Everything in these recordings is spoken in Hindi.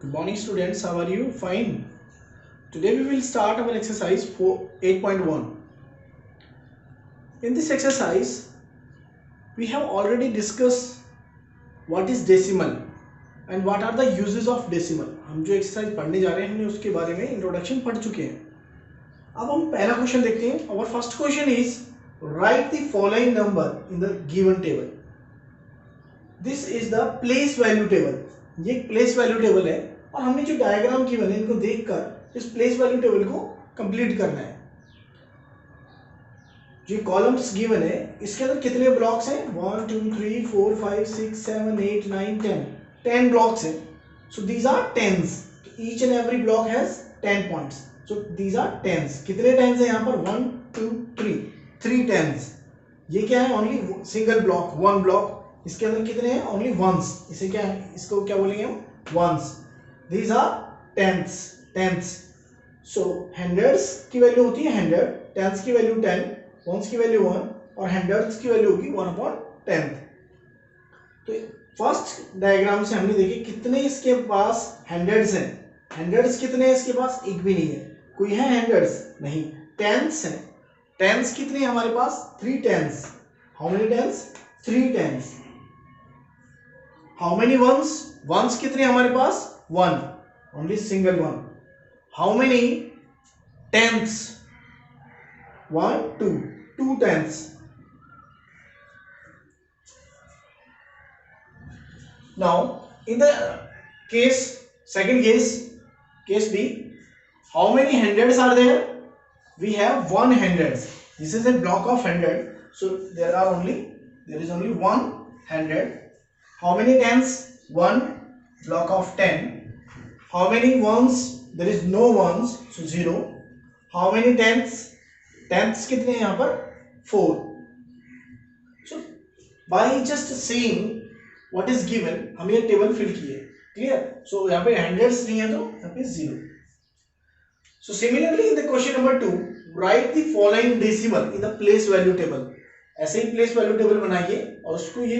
Good morning students, how are you? Fine. Today we will start our exercise 8.1. In this exercise, we have already discussed what is decimal and what are the uses of decimal. हम जो exercise पढ़ने जा रहे हैं हमने उसके बारे में introduction पढ़ चुके हैं. अब हम पहला क्वेश्चन देखते हैं. Our first question is write the following number in the given table. This is the place value table. ये place value table है और हमने जो डायग्राम की बने इनको देखकर इस प्लेस वैल्यू टेबल को कंप्लीट करना है. जो कॉलम्स गिवन है इसके अंदर कितने ब्लॉक्स हैं? 1 2 3 4 5 6 7 8 9 10 ब्लॉक्स हैं. So these are tens. Each and every block has 10 points. So these are tens. कितने टेंस है यहाँ पर? 1 2 3 टेंस. ये क्या है? Only single block, one block. इसके अंदर कितने हैं? Only ones. इसे क्या है? इसको क्या बोलेंगे हम? Ones. These are tenths. So hundreds की वैल्यू होती है 100, tenths की वैल्यू 10, ones की वैल्यू 1 और hundreds की वैल्यू होगी 1/10. तो फर्स्ट डायग्राम से हमने देखे कितने इसके पास hundreds हैं. hundreds कितने हैं इसके पास? एक भी नहीं है. कोई है hundreds? नहीं. tenths हैं. tenths कितने हैं हमारे पास? 3 tenths. How many tenths? 3 tenths. How many ones? ones कितने हमारे पास? 1, only single one. How many tenths? 1 2 tenths. Now in the second case B, how many hundreds are there? We have 1 hundreds. This is a block of 100, so there is only 1 hundred. How many tenths? 1 block of 10. How many ones? There is no ones, so 0. How many tenths? Tenths कितने हैं यहाँ पर? 4. So by just seeing what is given, हम ये टेबल फिल किए. Clear? So यहाँ पे hundreds नहीं है तो यहाँ पे 0. So similarly in the question number 2, write the following decimal in the place value table. ऐसे ही place value table बनाइए और उसको ये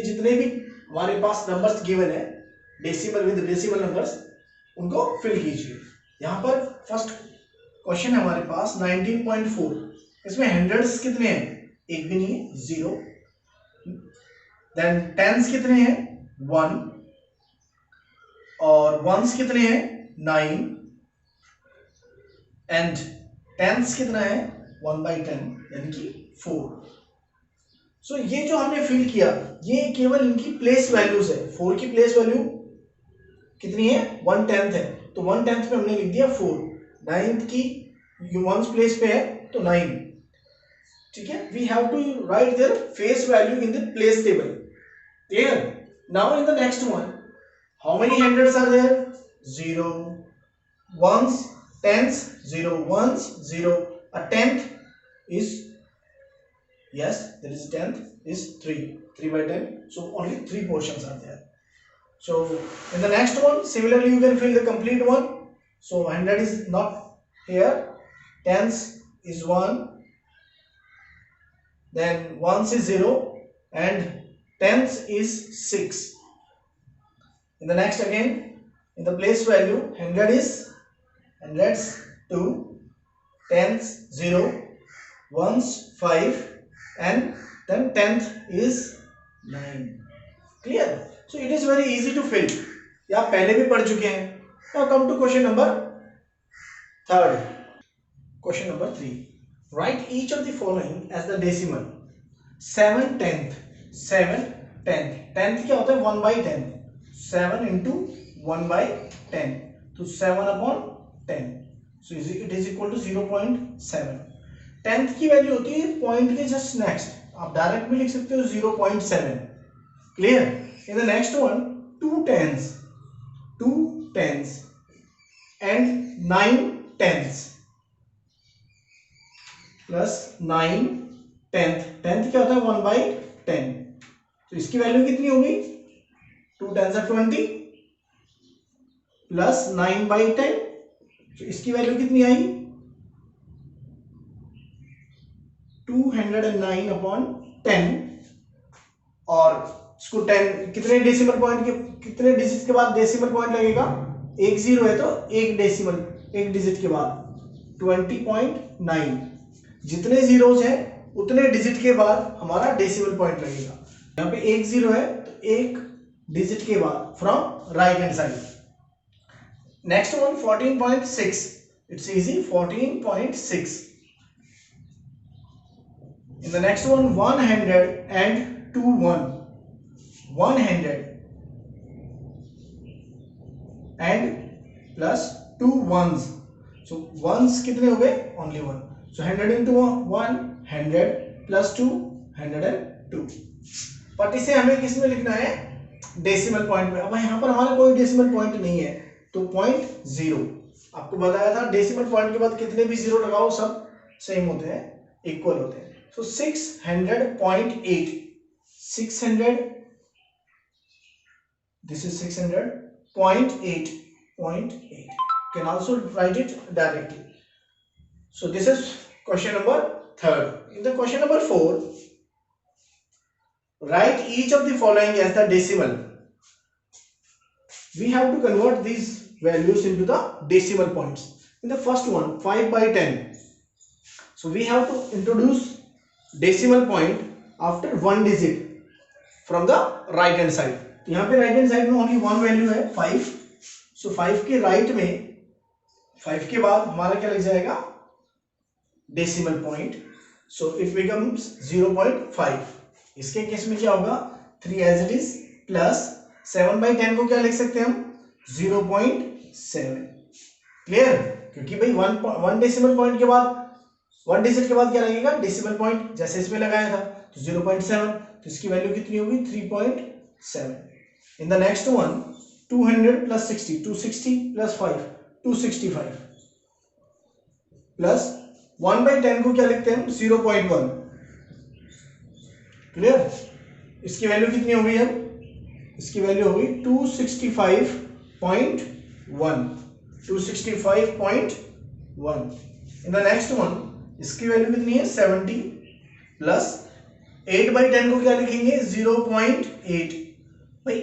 जितने भी हमारे पास नंबर्स गिवन है डेसिमल विद डेसिमल नंबर्स उनको फिल कीजिए. यहाँ पर फर्स्ट क्वेश्चन है हमारे पास 19.4. इसमें हंड्रेड्स कितने हैं? एक भी नहीं है, 0. देन टेंस कितने हैं? 1. और वंस कितने हैं? 9. एंड टेंस कितना है? 1/10 यानी कि 4. सो ये जो हमने फिल किया ये केवल इनकी प्लेस वैल्यूज है. 4 की प्लेस वैल्यू कितनी है? 1/10 है, तो 1/10 पे हमने लिख दिया 4. 9th की वंस प्लेस पे है तो 9. ठीक है. We have to write their face value in the place table. Clear? Now in the next one, how many hundreds are there? 0. Ones, tens 0, ones 0. A tenth is, yes, there is 10th is 3/10. So only 3 portions are there. So in the next one, similarly you can fill the complete one. So 100 is not here. Tens is 1. Then ones is 0 and tenths is 6. In the next again, in the place value, 100 is hundreds 2, tenths 0, ones 5. And then 10th is 9. Clear? So it is very easy to fill. ये आप पहले भी पढ़ चुके हैं. Now come to question number 3. Question number 3. Write each of the following as the decimal. 7/10. 7/10. 10th क्या होता है? 1/10. 7 into 1/10. तो 7/10. So it is equal to 0.7. 10th की वैल्यू होती है पॉइंट के जस्ट नेक्स्ट. आप डायरेक्ट भी लिख सकते हो 0.7. Clear? In the next one 2 tenths and 9 tenths plus 9 tenth. Tenth क्या होता है? 1/10. तो इसकी वैल्यू कितनी होगी? 2 tenths are 20 प्लस 9/10. तो इसकी वैल्यू कितनी आई? 209/10. और इसको 10 कितने डेसिमल पॉइंट के कितने डिजिट के बाद डेसिमल पॉइंट लगेगा? एक जीरो है तो एक डेसिमल, एक डिजिट के बाद 20.9, जितने जीरोज हैं उतने डिजिट के बाद हमारा डेसिमल पॉइंट लगेगा। यहाँ पे एक जीरो है तो एक डिजिट के बाद from right hand side. Next one 14.6, it's easy, 14.6। In the next one 102 100 and plus 2 ones, so ones कितने हो गए? only one, so 100 into 1 100 plus 2 102। But इसे हमें किस में लिखना है? डेसिमल पॉइंट में। अब यहाँ पर हमारा कोई डेसिमल पॉइंट नहीं है तो 0.0, आपको बताया था डेसिमल पॉइंट के बाद कितने भी जीरो लगाओ सब सेम होते हैं, इक्वल होते हैं। So 600.8, 600, this is 600.8, can also write it directly. So this is question number 3rd. In the question number 4, write each of the following as the decimal. We have to convert these values into the decimal points. In the first one 5/10, so we have to introduce decimal point after one digit from the right hand side. तो यहाँ पे राइट हैंड साइड में ओनली वन वैल्यू है 5, सो 5 के राइट में 5 के बाद हमारा क्या लग जाएगा? Decimal point, so it becomes 0.5। इसके केस में क्या होगा? 3 एज इट इज प्लस 7/10 को क्या लिख सकते हैं हम? 0.7। क्लियर? क्योंकि भाई वन डेसिमल पॉइंट के बाद, वन डिजिट के बाद क्या लगेगा? डेसिमल पॉइंट, जैसे इसमें लगाया था तो 0.7, तो इसकी वैल्यू कितनी होगी? 3.7। इन the next one 200 plus 60, 260 plus 5 265 plus 1/10 को क्या लिखते हैं हम? 0.1। क्लियर? इसकी वैल्यू कितनी होगी? हम इसकी वैल्यू होगी 265.1, 265.1। इन द नेक्स्ट वन इसकी वैल्यू कितनी है? 70 प्लस 8/10 को क्या लिखेंगे? 0.8। भाई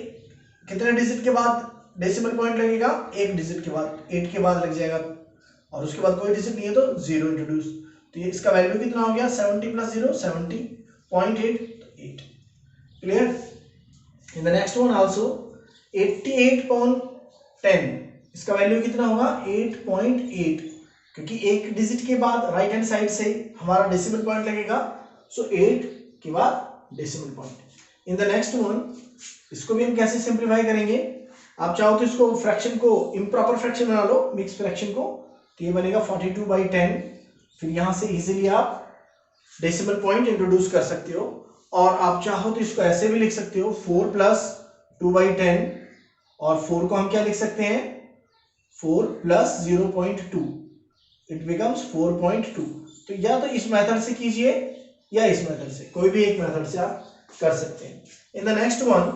कितने डिजिट के बाद डेसिमल पॉइंट लगेगा? एक डिजिट के बाद, 8 के बाद लग जाएगा, और उसके बाद कोई डिजिट नहीं है तो 0 इंट्रोड्यूस। तो ये इसका वैल्यू कितना हो गया? 70 प्लस 0 70.8, तो 8। Clear? In the next one also 88/10, इसका वैल्यू कितना होगा? 8.8, क्योंकि एक डिजिट के बाद राइट हैंड साइड से हमारा डेसिमल पॉइंट लगेगा, सो 8 के बाद decimal point. In the next one इसको भी हम कैसे सिंप्लीफाई करेंगे? आप चाहो तो इसको फ्रैक्शन को इम्प्रॉपर फ्रैक्शन बना लो, मिक्स फ्रैक्शन को, तो ये बनेगा 42/10। फिर यहां से इजीली आप डेसिमल पॉइंट इंट्रोड्यूस कर सकते हो, और आप चाहो तो इसको ऐसे भी लिख सकते हो 4 प्लस 2/10, और 4 को हम क्या लिख सकते हैं? 4 प्लस 0.2, इट बिकम्स 4.2। तो या तो इस मेथड से कीजिए या इस मेथड से, कोई भी एक मेथड से आप कर सकते हैं। इन द नेक्स्ट वन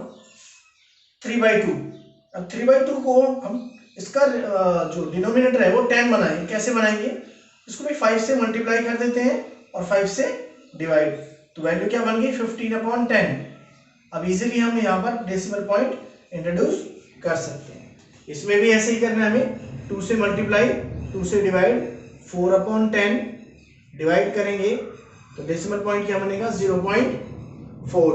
3/2, अब 3/2 को हम इसका जो डिनोमिनेटर है वो 10 बनाएंगे। कैसे बनाएंगे? इसको भी 5 से मल्टीप्लाई कर देते हैं और 5 से डिवाइड, तो वैल्यू क्या बन गई? 15/10। अब इजीली हम यहाँ पर डेसिमल पॉइंट इंट्रोड्यूस कर सकते हैं। इसमें भी ऐसे ही करना है हमें, 2 से मल्टीप्लाई 2 से डिवाइड, 4/10 डिवाइड करेंगे तो डेसिमल पॉइंट क्या बनेगा? 0.4।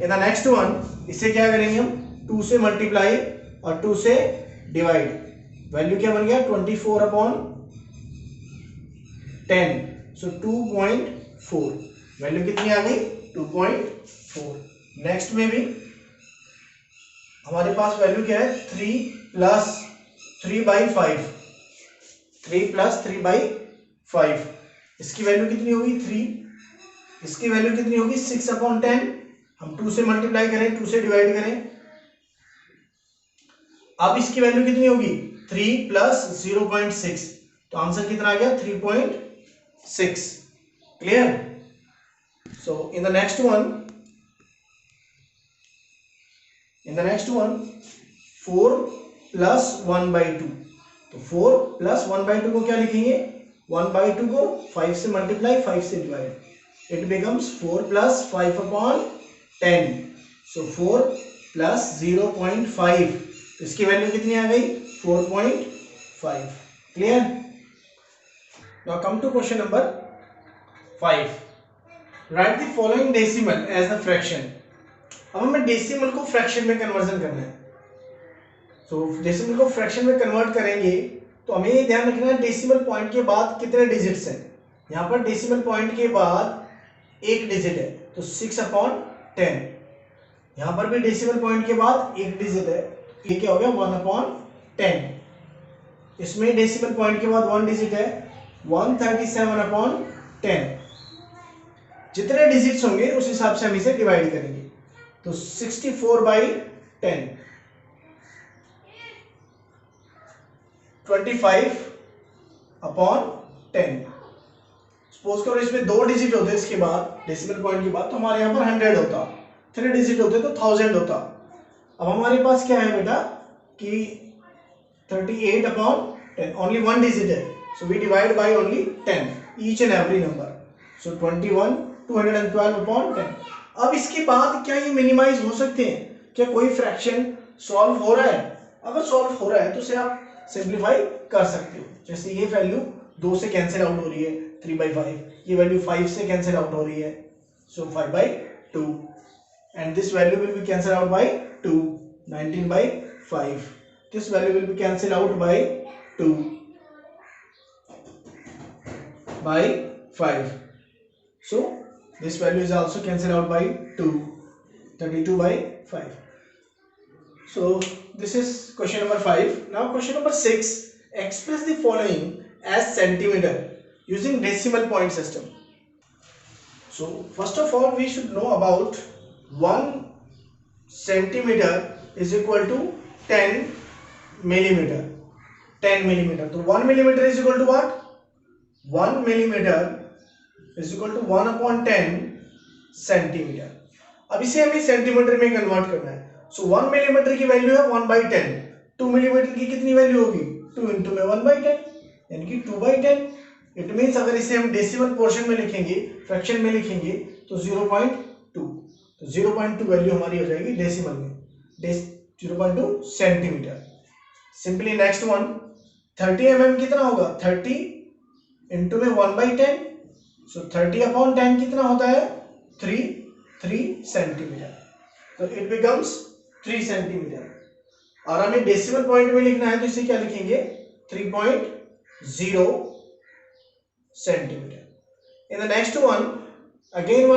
इन द नेक्स्ट वन इसे क्या करेंगे हम? 2 से मल्टीप्लाई और 2 से डिवाइड, वैल्यू क्या बन गया? 24/10, सो 2.4, वैल्यू कितनी आ गई? 2.4। नेक्स्ट में भी हमारे पास वैल्यू क्या है? 3 प्लस 3/5, 3 प्लस 3/5, इसकी वैल्यू कितनी होगी? 3, इसकी वैल्यू कितनी होगी? 6/10। हम 2 से मल्टीप्लाई करें, 2 से डिवाइड करें, अब इसकी वैल्यू कितनी होगी? 3 प्लस 0.6, तो आंसर कितना आ गया? 3.6। Clear? So in the next one 4 plus 1/2, तो 4 प्लस 1/2 को क्या लिखेंगे? 1/2 को 5 से मल्टीप्लाई 5 से divide, it becomes 4 plus 5/10, so 4 plus 0.5, इसकी वैल्यू कितनी आ गई? 4.5. Clear? Now come to question number 5. Write the following decimal as the fraction. अब हमें डेसिमल को फ्रैक्शन में कन्वर्जन करना है. तो डेसिमल को फ्रैक्शन में कन्वर्ट करेंगे तो हमें ये ध्यान रखना है डेसिमल पॉइंट के बाद कितने डिजिट्स हैं. यहाँ पर डेसिमल पॉइंट के बाद एक डिजिट है तो 6/10. यहाँ पर भी डेसिमल पॉइंट के बाद एक डिजिट है, ये क्या हो गया 1/10. इसमें डेसिमल पॉइंट के बाद वन डिजिट है 137/10. जितने डिजिट्स होंगे उस हिसाब से हम इसे डिवाइड करेंगे. तो 64/10 25/10. सपोज करो इसमें दो डिजिट होते इसके बाद डेसिमल पॉइंट के बाद तो हमारे यहाँ पर 100 होता. 3 डिजिट होते तो 1000 होता. अब हमारे पास क्या है बेटा कि 38/10 ओनली वन डिजिट है, so we divide by only 10 each and every number. So 212/10. अब इसके बाद क्या ये मिनिमाइज हो सकते हैं? क्या कोई फ्रैक्शन सॉल्व हो रहा है? अगर सॉल्व हो रहा है तो उसे आप सिंप्लीफाई कर सकते हो. जैसे ये वैल्यू 2 से कैंसिल आउट हो रही है 3/5, ये वैल्यू 5 से कैंसिल आउट हो रही है सो 5/2, and this value will be cancel out by 2 19/5. This value will be cancelled out by 2/5. So this value is also cancelled out by 2, 32/5. So this is question number 5. Now question number 6. Express the following as centimeter using decimal point system. So first of all we should know about 1 centimeter is equal to 10 millimeter. 10 millimeter. तो 1 millimeter is equal to what? 1 millimeter is equal to 1/10 centimeter. अब इसे हमें सेंटीमीटर में कन्वर्ट करना है. सो 1 millimeter की वैल्यू है 1/10. 2 millimeter की कितनी वैल्यू होगी? 2 into में 1/10 यानी कि 2/10. इट मीन्स अगर इसे हम डेसिमल पोर्शन में लिखेंगे, फ्रैक्शन में लिखेंगे तो 0.2. तो 0.2 वैल्यू हमारी हो जाएगी डेसिमल में. 0.2 centimetre. Simply next one 30 mm कितना होगा? 30 इंटू में 1/10. सो 30/10 कितना होता है? 3 सेंटीमीटर. तो इट बिकम्स 3 सेंटीमीटर. और हमें डेसिमल पॉइंट में लिखना है तो इसे क्या लिखेंगे? 3.0 centimetre. In the next one again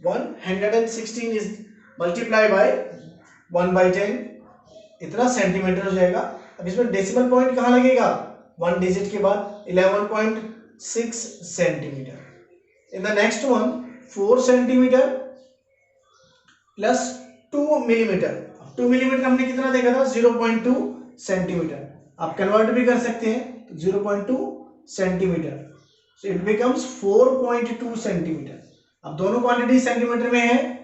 116 is multiply by 1/10, इतना सेंटीमीटर हो जाएगा. अब इसमें डेसिमल पॉइंट कहां लगेगा? 1 डिजिट के बाद 11.6 centimetre. In the next one 4 centimetre plus 2 millimetre. 2 millimetre हमने कितना देखा था? 0.2 सेंटीमीटर. आप कन्वर्ट भी कर सकते हैं तो 0.2 centimetre. So it becomes 4.2 centimetre. अब दोनों क्वांटिटी सेंटीमीटर में है.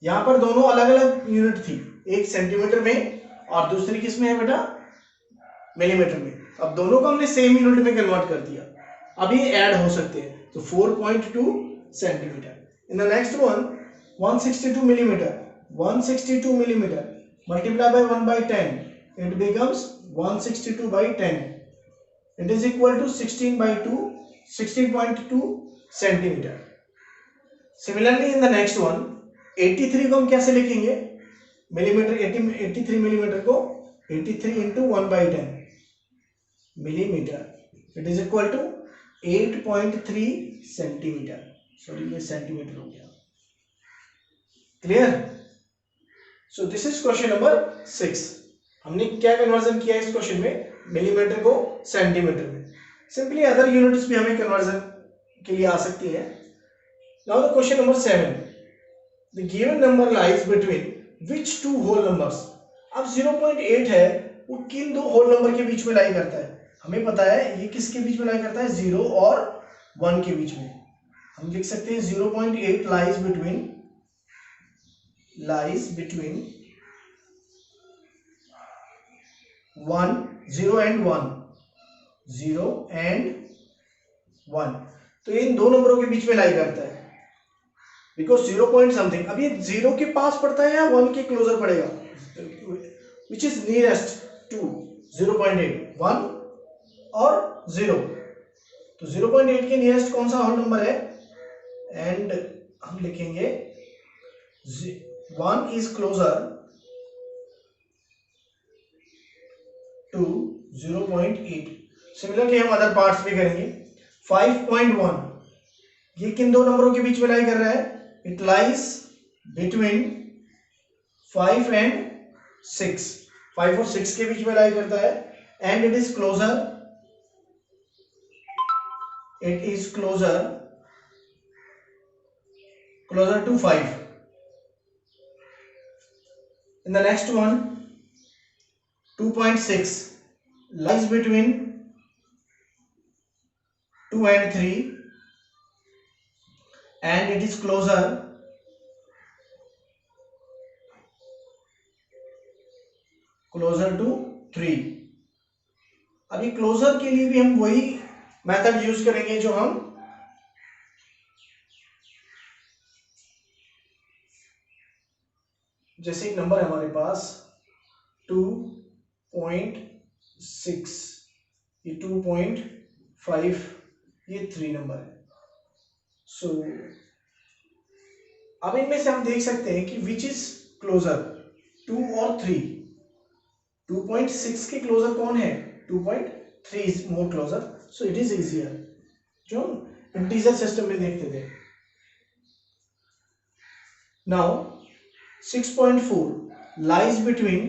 यहां पर दोनों अलग अलग यूनिट थी, एक सेंटीमीटर में और दूसरी किस में है बेटा? मिलीमीटर में. अब दोनों को हमने सेम यूनिट में कन्वर्ट कर दिया. अब ये ऐड हो सकते हैं तो 4.2 centimeter. In the next one 162 millimeter. 162 millimeter multiply by 1/10, it becomes 162/10. It is equal to 16.2 centimeter. Similarly in the next one 83 को हम कैसे लिखेंगे? मिलीमीटर 83 मिलीमीटर को 83 into 1/10 millimeter. It is equal to 8.3 centimeter. Sorry ये सेंटीमीटर हो गया. Clear? So this is question number 6. हमने क्या कन्वर्जन किया इस क्वेश्चन में? मिलीमीटर को सेंटीमीटर में. सिंपली अदर यूनिट्स भी हमें कन्वर्जन के लिए आ सकती है. Now the question number 7. The given number lies between which two whole numbers. अब 0.8 है, वो किन दो होल नंबर के बीच में लाई करता है? हमें पता है ये किसके बीच में लाई करता है? 0 और 1 के बीच में. हम लिख सकते हैं 0.8 लाइज बिटवीन 0 and 1. 0 and 1. तो ये इन दो नंबरों के बीच में लाई करता है. Because 0 point something. अब ये 0 के पास पड़ता है या 1 के क्लोजर पड़ेगा? विच इज नियरेस्ट 2, 0.8, 1 और 0। तो 0.8 के नियरेस्ट कौन सा होल नंबर है? एंड हम लिखेंगे 1 इज क्लोजर टू 0.8। सिमिलरली हम अदर पार्ट्स भी करेंगे। 5.1 ये किन दो नंबरों के बीच में लाई कर रहा है? इट लाइज बिटवीन 5 एंड 6, 5 और 6 के बीच में लाई करता है। And it is closer to 5. In the next one, 2.6 lies between 2 and 3 and it is closer to 3। अभी क्लोजर के लिए भी हम वही मेथड यूज करेंगे जो हम जैसे एक नंबर है हमारे पास 2.6, ये 2.5, ये 3 नंबर है। सो अब इनमें से हम देख सकते हैं कि विच इज क्लोजर, 2 और 3। 2.6 के क्लोजर कौन है? 2.3 is more closer, so it is easier, जो इंटीजर सिस्टम में देखते थे। Now 6.4 lies between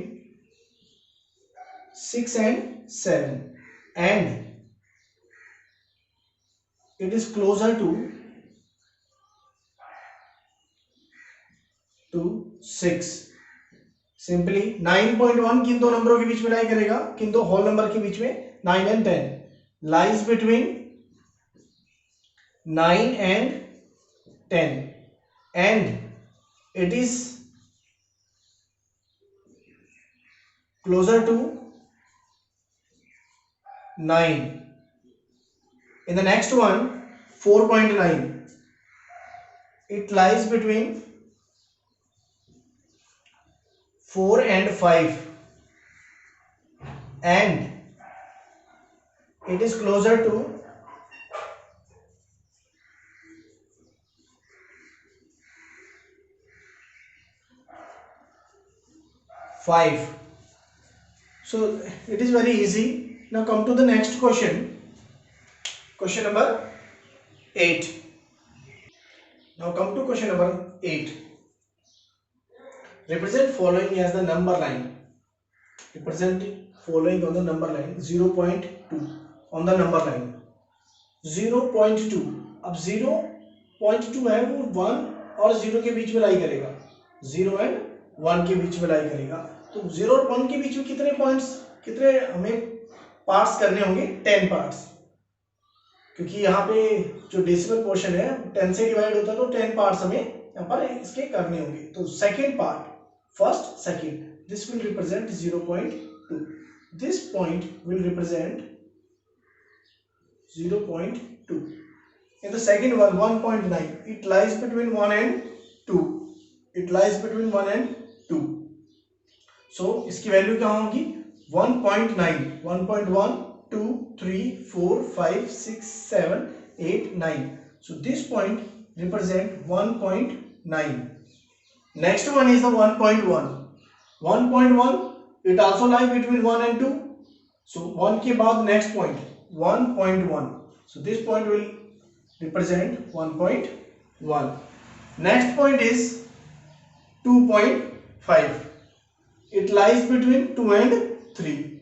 6 and 7 and it is closer to 6। Simply 9.1 किन दो नंबरों के बीच में लाई करेगा? किन दो होल नंबर के बीच में? 9 and 10 lies between 9 and 10 and it is closer to 9। In the next one, 4.9 it lies between 4 and 5 and it is closer to 5। So it is very easy. Now come to the next question. Question number 8. Now come to question number 8. Represent following as the number line. Represent following on the number line. 0.2 on the number line. 0.2. अब 0.2 है वो 1 और 0 के बीच में लाई करेगा, 0 एंड 1 के बीच में लाई करेगा। तो 0 और 1 के बीच में कितने पॉइंट्स, कितने हमें पार्ट्स करने होंगे? 10 पार्ट्स, क्योंकि यहाँ पे जो डेसिमल पोर्शन है 10 से डिवाइड होता है, तो 10 पार्ट्स हमें यहाँ पर इसके करने होंगे। तो second part, first second, this will represent 0.2, this point will represent 0.2। In the second one, 1.9, it lies between 1 and 2, it lies between 1 and 2। so इसकी वैल्यू क्या होगी? 1.9, 1.1 2 3 4 5 6 7 8 9। so this point represent 1.9। next one is the 1.1, 1.1 it also lies between 1 and 2। so 1 के बाद next point 1.1, so this point will represent 1.1। next point is 2.5, it lies between 2 and 3।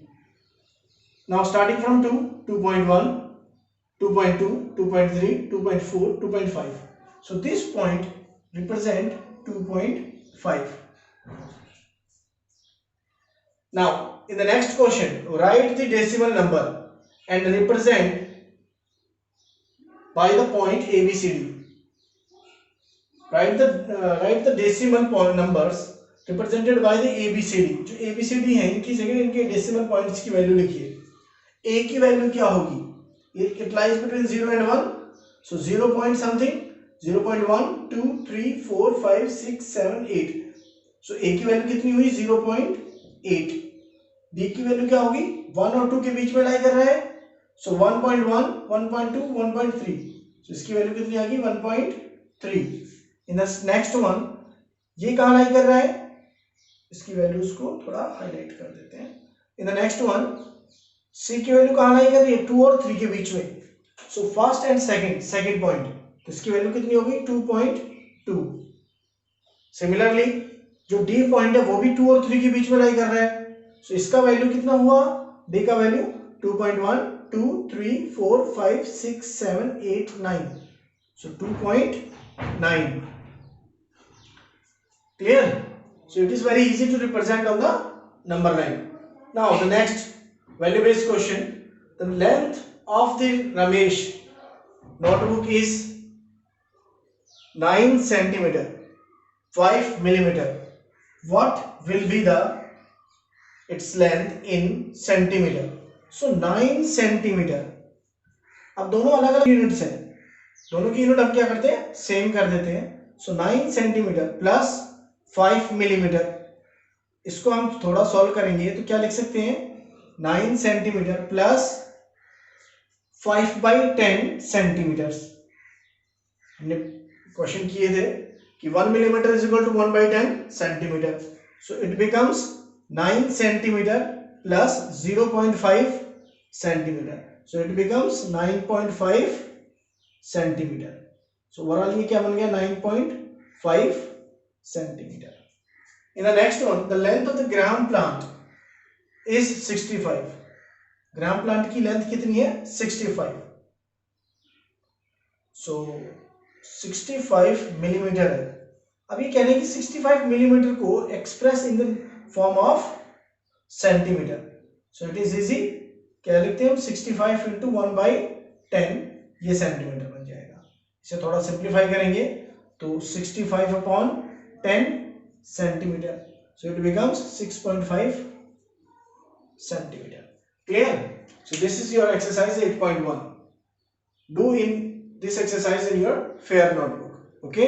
now starting from 2, 2.1, 2.2, 2.3, 2.4, 2.5, so this point represent 2.5। now in the next question, write the decimal number and represent by the point ABCD। write the decimal numbers represented by the ABCD। जो ABCD है इनकी जगह इनके डेसिमल पॉइंट्स की वैल्यू लिखिए। A की वैल्यू क्या होगी? It lies between 0 and 1, so 0 point something, 0.1 2 3 4 5 6 7 8। so A की वैल्यू कितनी हुई? 0.8। b की वैल्यू क्या होगी, 1 और 2 के बीच में लाई कर रहा है, सो 1.1, 1.2, 1.3, सो इसकी वैल्यू कितनी आ गई 1.3। इन द नेक्स्ट वन ये कहाँ लाई कर रहा है, इसकी वैल्यूज को थोड़ा हाईलाइट कर देते हैं। इन द नेक्स्ट वन c की वैल्यू कहाँ लाई कर रही है, 2 और 3 के बीच में, so first and second point, तो इसकी वैल्यू कितनी होगी 2.2। सिमिलरली जो d पॉइंट है वो भी 2 और 3 के बीच में लाई कर रहा है, सो इसका वैल्यू कितना हुआ, d का value 2.1, 2, 3, 4, 5, 6, 7, 8, 9, so 2.9. Clear? So it is very easy to represent on the number line. Now the next value based question, the length of the Ramesh notebook is 9 centimeter 5 millimeter. What will be the its length in centimeter? So 9 centimeter. अब दोनों अलग अलग यूनिट्स हैं, दोनों की यूनिट हम क्या करते हैं, सेम कर देते हैं। सो 9 सेंटीमीटर प्लस 5 मिलीमीटर, इसको हम थोड़ा सॉल्व करेंगे तो क्या लिख सकते हैं, 9 सेंटीमीटर प्लस 5/10 सेंटीमीटर्स। हमने क्वेश्चन किए थे कि 1 millimeter is equal to 1/10 centimeter, so it becomes 9 centimeter plus 0.5 centimeter, so it becomes 9.5 centimeter. so overall ये क्या बन गया, 9.5 centimeter. In the next one, the length of the gram plant is 65। Gram plant की लेंथ कितनी है, 65, सो 65 मिलीमीटर है। अब ये कह रहे हैं कि 65 मिलीमीटर को express in the form of centimetre, so it is easy, क्या लिखते हैं हम, 65 इंटू 1/10, ये सेंटीमीटर बन जाएगा। इसे थोड़ा सिंप्लीफाई करेंगे तो 65/10 centimetre, so it becomes 6.5 centimetre. Clear? So this is your exercise 8.1. Do in this exercise in your fair notebook. Okay.